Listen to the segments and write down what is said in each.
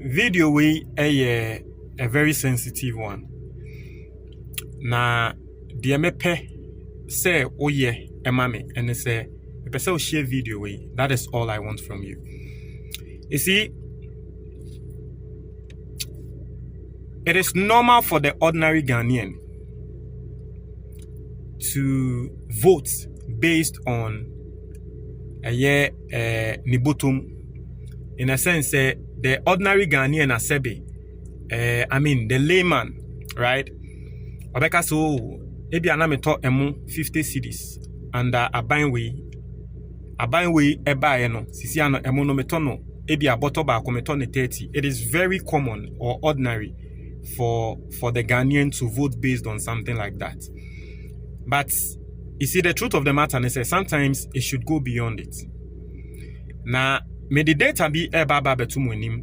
video we a very sensitive one. Na the mepe say oye emame and say the person share video we. That is all I want from you. You see, it is normal for the ordinary Ghanaian to vote based on nibotum. In a sense, the ordinary Ghanaian asebe, the layman, right? Obeka so ebi anameto emu 50 cedis and abainwe eba no sisi ano emu no meto no ebi aboto ba kometo ne 30. It is very common or ordinary for the Ghanaian to vote based on something like that. But you see, the truth of the matter is that sometimes it should go beyond it. Now, may the data be baba betumwenim,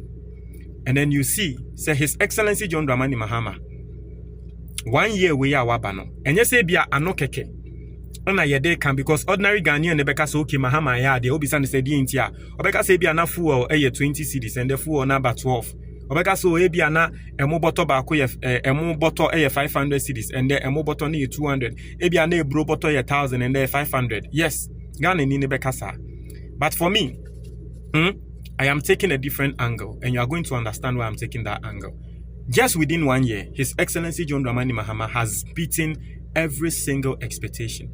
and then you see, say His Excellency John Dramani Mahama. 1 year we are wabano, and yes, bia anokeke. Ona yede can because ordinary Ghanaian nebeka so okay Mahama ya de obisan se di intia. Obeka se bia na fuel 20 cedis and the fuel number 12. Obeka so bia na emu bottle ba ko emu bottle 500 cedis and the emu bottle ni 200. Bia na ebro bottle 1000 and the 500. Yes, Ghana ni nebeka sa. But for me, I am taking a different angle, and you are going to understand why I'm taking that angle. Just within 1 year, His Excellency John Dramani Mahama has beaten every single expectation,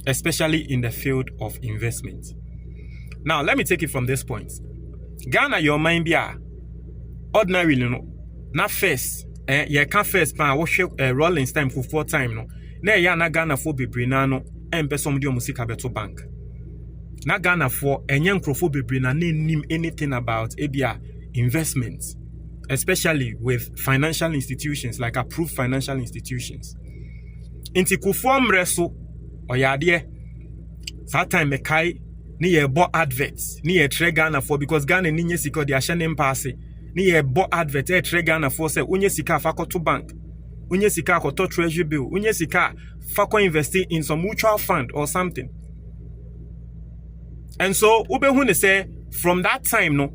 especially in the field of investment. Now, let me take it from this point. Ghana, your mind be ordinarily no, not first. You can't first pan wash Rollins time for 4 time no. Na ya na Ghana for bebre na no, empesom di omusika beto bank. Na Ghana for enye nkrofo bebre na nim anything about ebia investments, especially with financial institutions like approved financial institutions. Inti kuform reso oyade that time mekai ni ye bo adverts ni ye tre Ghana for because Ghana ni nye sika de ahye pass ni ye bo advert e tre Ghana for say unye sika fakoto bank, unye sika akoto treasury bill, unye sika fako invest in some mutual fund or something. And so ubehune say from that time no,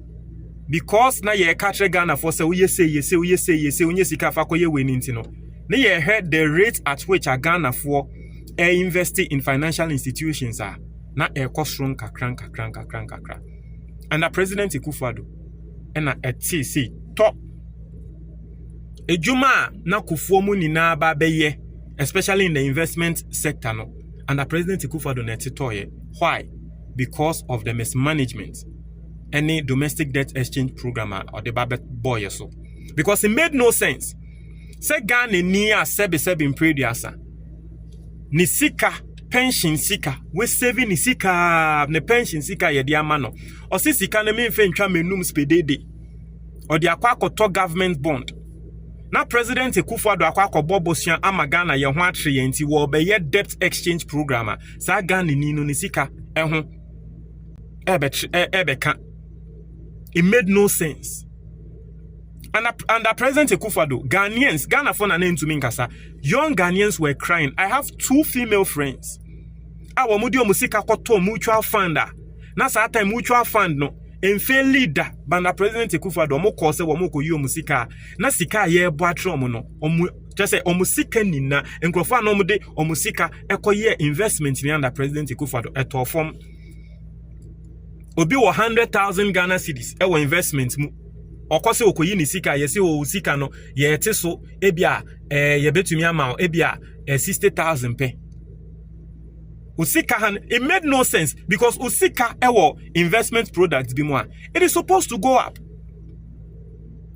because na ye katre Ghana for say unye sika fako ye winning no. Na ye heard the rate at which a Ghana for investing in financial institutions are na cost strong kakran. And the President Akufo-Addo and a TC top ejuma na kufuo mu nyina ba beye, especially in the investment sector no. And the President Akufo-Addo na titoye. Why? Because of the mismanagement any domestic debt exchange program or the babet boy so. Because it made no sense. Se Ghana ni a sebe in prediasa. Ni sika pension sika we saving ni sika ne pension sika ye dia mano. O si sika ne me mfe ntwa menum spedede. O di akwa akoto government bond. Na President Akufo-Addo akwa akobo bosia ama Ghana ye ho atre ye nti wo be ye debt exchange program. Sa Ghana ni no ni sika eho ebeka. It made no sense. And the President Akufo-Addo, Ghanaians, Ghana for na name to me nkasa, young Ghanaians were crying. I have 2 female friends. Awa mudi omusika koto mutual fund. Na sa time mutual fund no, enfe leader, but the President Akufo-Addo omo kose wo mo ko yi omusika. Na sika ye bo atre omo no, just say omusika nina, enkrofo na omo de omusika ekoye investment ni under President Akufo-Addo eto form. Obi 100,000 Ghana cedis ewo investment mu. Okose okoyi ni sika yesi o sika no ye ete so ebia ye betumi ama ebia 60,000 pe. Usika han, it made no sense because usika ewo investment products bi mo. It is supposed to go up.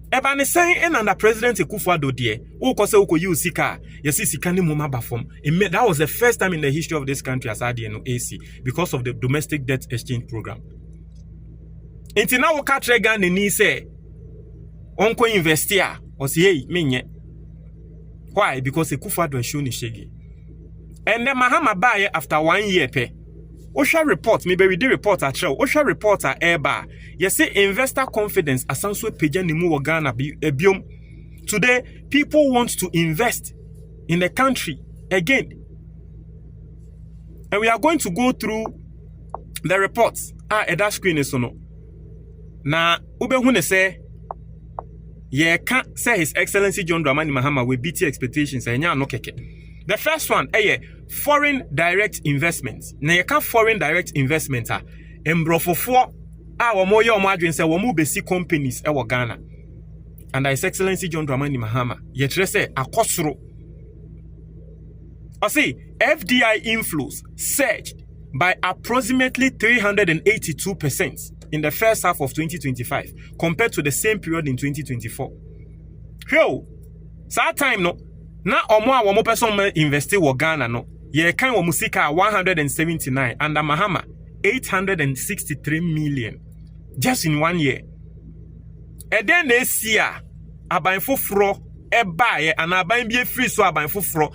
Eba ne saying and under President Akufo-Addo de okose okoyi usika yesi sika ni mo maba form. That was the first time in the history of this country as ADNO AC because of the domestic debt exchange program. Inti na wo ka tre Ghana ni say onko investia or say menye. Why? Because Akufo-Addo show ni shege. And then Mahama buy after 1 year pe. Osha report, maybe we did report at show. Osha report at Eba. You say investor confidence asanso peja ni mu Ghana biom. Today, people want to invest in the country again. And we are going to go through the reports. That screen is no. Na ube hune say Yeah, can't say His Excellency John Dramani Mahama will beat expectations. No keke. The first one, foreign direct investments. Na ye can't foreign direct investments are embrofofo wamoye omadwen say womu besi companies ewo Ghana. And His Excellency John Dramani Mahama yetre say akosoro. I see FDI inflows surged by approximately 382% in the first half of 2025 compared to the same period in 2024. Yo, that time no, na omo person investi wo Ghana no, ye kan wo musika 179 and Mahama 863 million just in 1 year. And then this year, aban foforo eba ye and aban bie free so aban foforo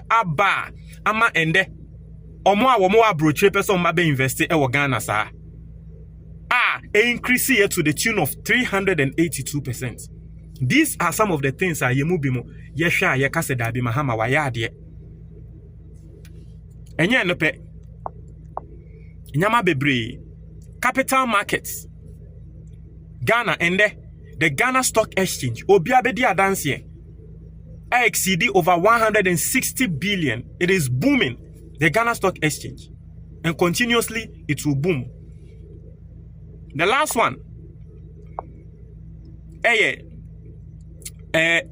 aba ama ende omo a womo abroche person ma be invest e wo Ghana sa increase here to the tune of 382%. These are some of the things that yemu bimo yehwa ye kase da bi Mahama wa ya ade enye no pe nyama bebre capital markets Ghana ende the Ghana Stock Exchange obi abedi adanse exceed over 160 billion. It is booming, the Ghana Stock Exchange, and continuously it will boom. The last one,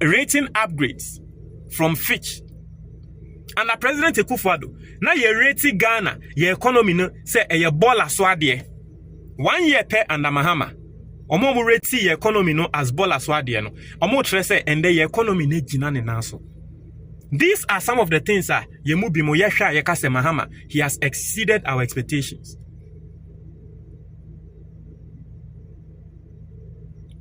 rating upgrades from Fitch. And the President Akufo-Addo, now ye rating Ghana, ye economy no say ye baller so ade. 1 year per under Mahama. Omo rate ye economy no as baller so ade no. Omo trese ende ye economy ne gina ne nanso. These are some of the things that ye mu bi mo ye hwa ye ka se Mahama, he has exceeded our expectations.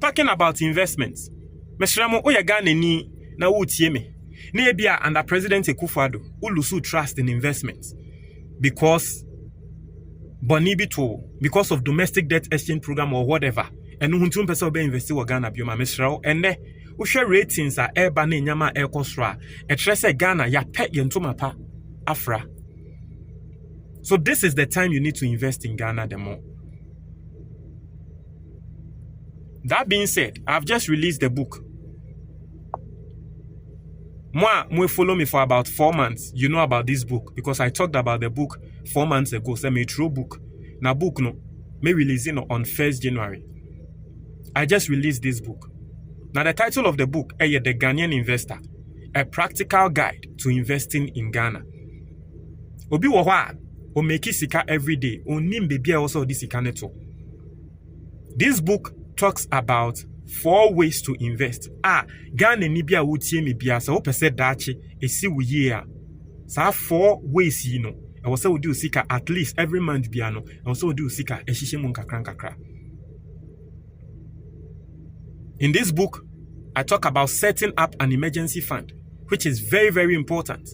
Talking about investments, Meshramo oya Ghana ni na wo tie me. Na ebia under President Akufo-Addo, ulusu trust in investments because because of domestic debt exchange program or whatever. And huntum pesa obe investi wo Ghana bioma Meshrao ende wo hwe ratings a eba na nyama ekosra e trese Ghana ya pe yentoma pa afra. So this is the time you need to invest in Ghana the more. That being said, I've just released the book. Moi, follow me for about 4 months. You know about this book because I talked about the book 4 months ago. So me true book. Na book no, me release it on 1st January. I just released this book. Now the title of the book is The Ghanaian Investor, a practical guide to investing in Ghana. Obi wo hwa o make sika every day. Onim bebia also this sika neto. This book talks about 4 ways to invest. Ghana ni bia wotie me bia sa wo pese dachi esi wo ye a. Sa 4 ways yi no. E wo se wo do sika at least every month bia no. E wo se wo do sika ehihye mu nkakra. In this book, I talk about setting up an emergency fund, which is very, very important.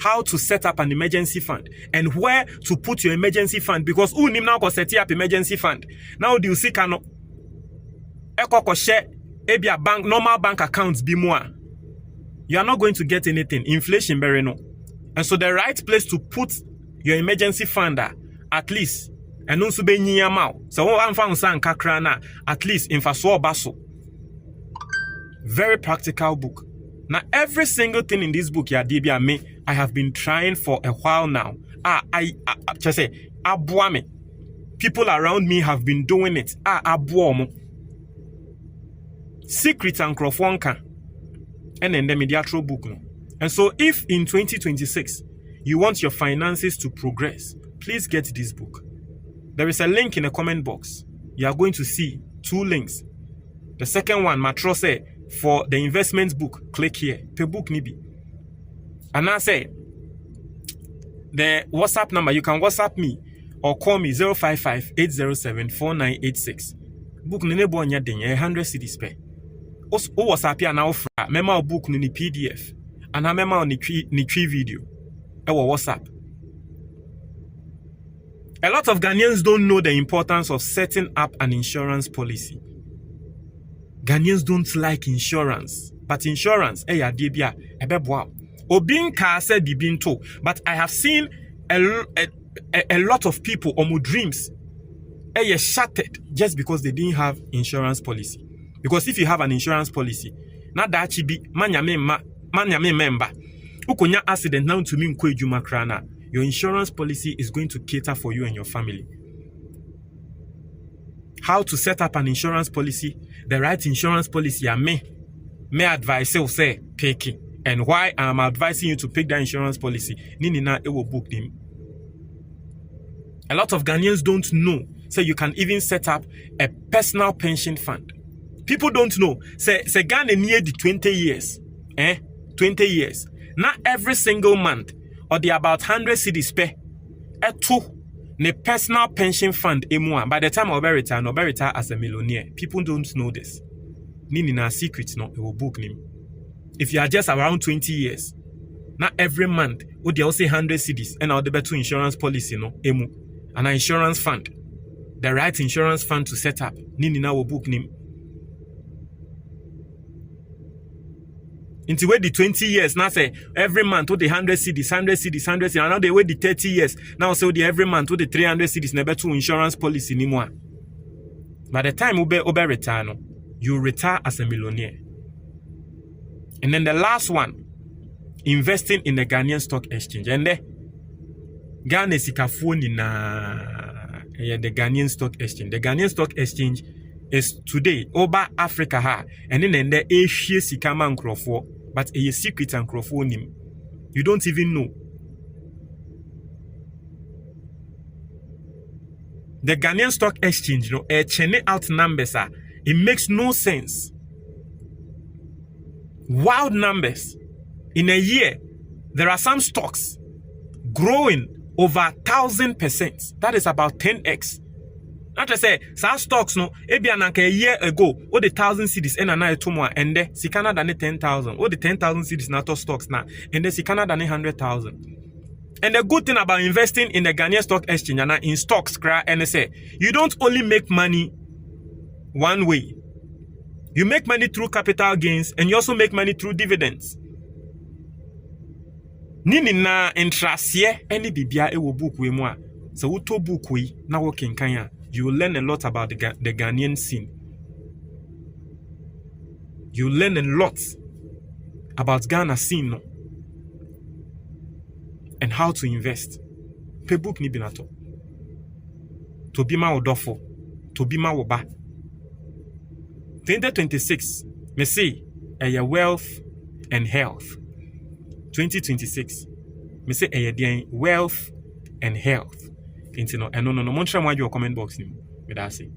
How to set up an emergency fund and where to put your emergency fund because unim now go set up emergency fund. Now do you see cano eko share ebia bank normal bank accounts be more. You are not going to get anything. Inflation very no. And so the right place to put your emergency fund at least and also be nyama. So one found san kakrana at least in faso baso. Very practical book. Now every single thing in this book ya me I have been trying for a while now. I just say abuame. People around me have been doing it. Abuomo. Secret and Crofonka. And then the mediatro book. No? And so if in 2026 you want your finances to progress, please get this book. There is a link in the comment box. You are going to see 2 links. The second one, Matrose, for the investment book, click here. The book nibi. And I say, the WhatsApp number, you can WhatsApp me or call me 055-807-4986. Book nene bo nya den 100 cedis pe. O WhatsApp ya na ofra. Mema o book ni PDF. And ha mema o ni twi video. Ewo WhatsApp. A lot of Ghanaians don't know the importance of setting up an insurance policy. Ghanaians don't like insurance, but insurance, but I have seen a lot of people, dreams, shattered just because they didn't have insurance policy. Because if you have an insurance policy, not that be manya member, ukonya accident now to me krana, your insurance policy is going to cater for you and your family. How to set up an insurance policy, the right insurance policy, I may advise you say pick it. And why I'm advising you to pick that insurance policy, Ninina, it will book them. A lot of Ghanaians don't know, so you can even set up a personal pension fund. People don't know. Say Ghana near the 20 years. 20 years. Not every single month, or the about 100 cedis pay. Two, ne personal pension fund emua. By the time I'll be retire as a millionaire. People don't know this. Nini na secret no, it will book him. If you are just around 20 years, not every month, would they also 100 cedis and I'll be better insurance policy no emu. An insurance fund. The right insurance fund to set up. Nini na will book him. Into wait the 20 years, now say every month with the 100 cedis, and now they wait the 30 years. Now say the every month with the 300 cedis, never to insurance policy anymore. By the time you retire, you retire as a millionaire. And then the last one, investing in the Ghanaian stock exchange. And the Ghana sikafuni na the Ghanaian stock exchange. The Ghanaian stock exchange is today over Africa ha, and then the Asia sikama nkrofo, but a secret and nim. You don't even know. The Ghanaian stock exchange, churning out numbers it makes no sense. Wild numbers. In a year, there are some stocks growing over 1,000%. That is about 10x. Not to say, some stocks no, a year ago, all the 1,000 cedis and another tomorrow, and the Sikana than 10,000. All the 10,000 cedis not stocks now, and the Sikana than 100,000. And the good thing about investing in the Ghanaian stock exchange and in stocks, and say, you don't only make money one way. You make money through capital gains, and you also make money through dividends. Nini na entrasie any bibia e wo book we mo a. So uto book we na working kanya. You will learn a lot about the Ghanaian scene. You learn a lot about Ghana scene no? And how to invest. Pe book ni binato. To be ma odofo. To be ma woba. 2026, me say a wealth and health. 2026, me say a wealth and health. No, no, no, no, comment box ni. Me da say.